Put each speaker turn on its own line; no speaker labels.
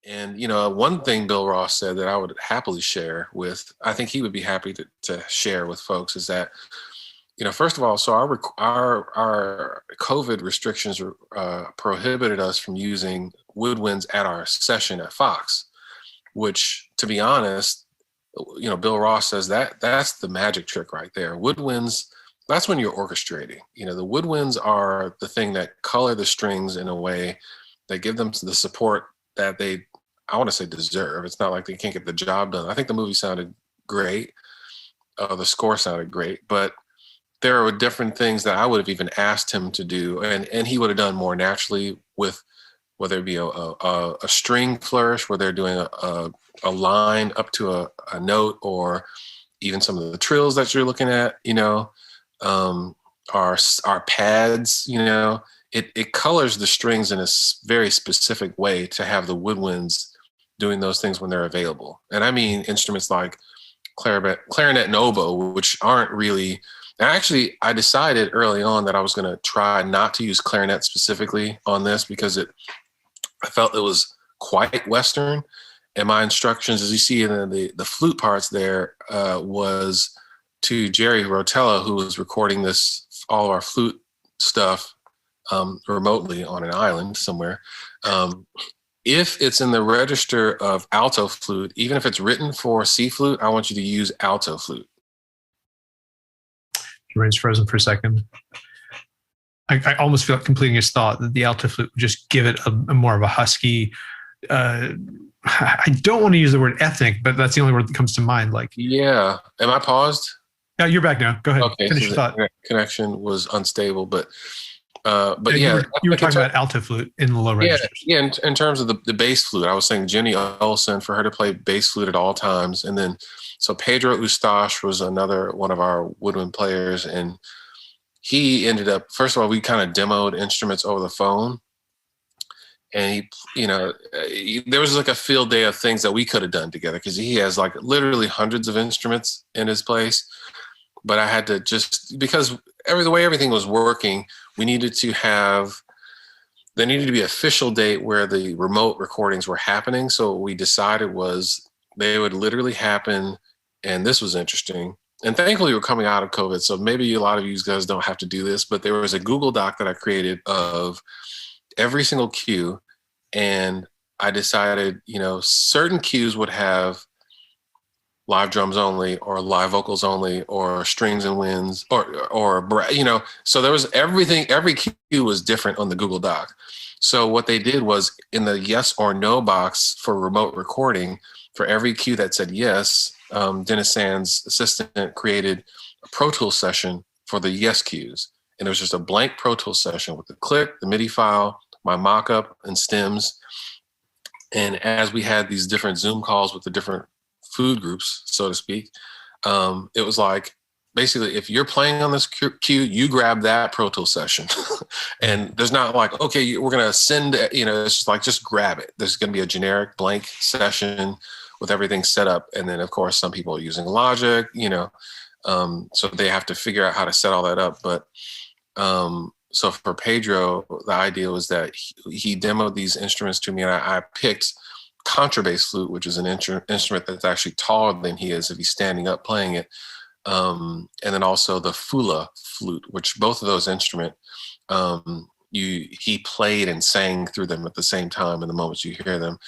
And, one thing Bill Ross said that I would happily share with, I think he would be happy to share with folks is that, first of all, so our COVID restrictions prohibited us from using woodwinds at our session at Fox, which, to be honest, Bill Ross says that's the magic trick right there. Woodwinds, that's when you're orchestrating. The woodwinds are the thing that color the strings in a way that give them the support that I want to say deserve. It's not like they can't get the job done. I think the movie sounded great. The score sounded great, but there are different things that I would have even asked him to do, and he would have done more naturally with whether it be a string flourish where they're doing a line up to a note, or even some of the trills that you're looking at, our pads, it colors the strings in a very specific way to have the woodwinds doing those things when they're available. And I mean instruments like clarinet and oboe, which aren't really. Actually, I decided early on that I was going to try not to use clarinet specifically on this because I felt it was quite Western. And my instructions, as you see in the flute parts there, was to Jerry Rotella, who was recording all of our flute stuff remotely on an island somewhere. If it's in the register of alto flute, even if it's written for C flute, I want you to use alto flute.
Jermaine's frozen for a second. I almost feel like completing his thought that the alto flute would just give it a more of a husky. I don't want to use the word ethnic, but that's the only word that comes to mind.
Yeah. Am I paused?
Yeah, you're back now. Go ahead.
Okay.
Finish
So
your thought.
Connection was unstable, but
yeah, you were talking about alto flute in the low registers.
Yeah. In terms of the bass flute, I was saying Jenny Olson, for her to play bass flute at all times, and then so Pedro Ustash was another one of our woodwind players, and he ended up, first of all, we kind of demoed instruments over the phone, and there was like a field day of things that we could have done together because he has like literally hundreds of instruments in his place. But I had to because the way everything was working, there needed to be an official date where the remote recordings were happening. So what we decided was they would literally happen. And this was interesting. And thankfully we're coming out of COVID. So maybe a lot of you guys don't have to do this, but there was a Google Doc that I created of every single cue. And I decided, certain cues would have live drums only, or live vocals only, or strings and winds, or so there was everything. Every cue was different on the Google Doc. So what they did was in the yes or no box for remote recording, for every cue that said yes, Dennis Sand's assistant created a Pro Tools session for the yes cues. And it was just a blank Pro Tools session with the click, the MIDI file, my mock-up and stems. And as we had these different Zoom calls with the different food groups, so to speak, it was like, basically, if you're playing on this cue, you grab that Pro Tools session. And there's not like, okay, we're going to send, it's just like, just grab it. There's going to be a generic blank session with everything set up. And then, of course, some people are using Logic, so they have to figure out how to set all that up. But so for Pedro, the idea was that he demoed these instruments to me, and I picked contrabass flute, which is an instrument that's actually taller than he is if he's standing up playing it. And then also the Fula flute, which both of those instruments, he played and sang through them at the same time in the moments you hear them.